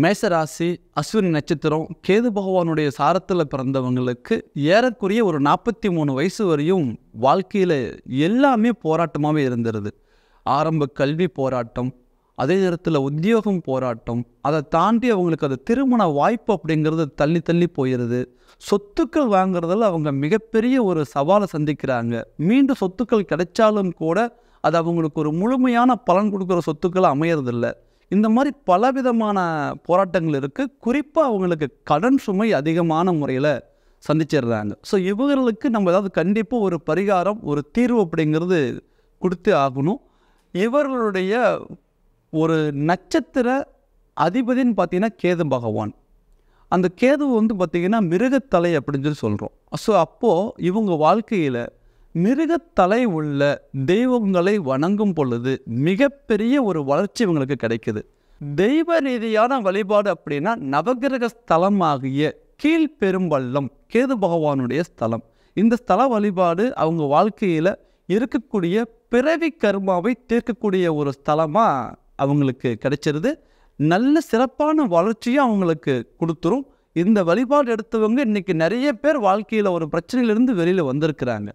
மேசராசி அஸ்வினி நட்சத்திரம் கேது பகவானுடைய சாரத்தில் பிறந்தவங்களுக்கு ஏறக்குறைய ஒரு 43 வயசு வரையும் வாழ்க்கையில் எல்லாமே போராட்டமாகவே இருந்துருது. ஆரம்ப கல்வி போராட்டம், அதே நேரத்தில் உத்தியோகம் போராட்டம், அதை தாண்டி அவங்களுக்கு அது திருமண வாய்ப்பு அப்படிங்கிறது தள்ளி தள்ளி போயிடுது. சொத்துக்கள் வாங்குறதில் அவங்க மிகப்பெரிய ஒரு சவாலை சந்திக்கிறாங்க. மீண்டும் சொத்துக்கள் கிடைச்சாலும் கூட அது அவங்களுக்கு ஒரு முழுமையான பலன் கொடுக்குற சொத்துக்கள் அமையறதில்லை. இந்த மாதிரி பலவிதமான போராட்டங்கள் இருக்குது. குறிப்பாக அவங்களுக்கு கடன் சுமை அதிகமான முறையில் சந்திச்சிடுறாங்க. ஸோ இவர்களுக்கு நம்ம ஏதாவது கண்டிப்பாக ஒரு பரிகாரம், ஒரு தீர்வு அப்படிங்கிறது கொடுத்து ஆகணும். இவர்களுடைய ஒரு நட்சத்திர அதிபதின்னு பார்த்தீங்கன்னா கேது பகவான். அந்த கேது பார்த்திங்கன்னா மிருகத்தலை அப்படின்னு சொல்லி சொல்கிறோம். ஸோ அப்போது இவங்க வாழ்க்கையில் மிருகத்தலை உள்ள தெய்வங்களை வணங்கும் பொழுது மிகப்பெரிய ஒரு வளர்ச்சி இவங்களுக்கு கிடைக்குது. தெய்வ ரீதியான வழிபாடு அப்படின்னா நவகிரக ஸ்தலமாகிய கீழ்பெரும்பள்ளம் கேது பகவானுடைய ஸ்தலம். இந்த ஸ்தல வழிபாடு அவங்க வாழ்க்கையில் இருக்கக்கூடிய பிறவி கர்மாவை தீர்க்கக்கூடிய ஒரு ஸ்தலமாக அவங்களுக்கு கிடைச்சிருது. நல்ல சிறப்பான வளர்ச்சியும் அவங்களுக்கு கொடுத்துரும். இந்த வழிபாடு எடுத்தவங்க இன்றைக்கி நிறைய பேர் வாழ்க்கையில் ஒரு பிரச்சனையிலேருந்து வெளியில் வந்திருக்கிறாங்க.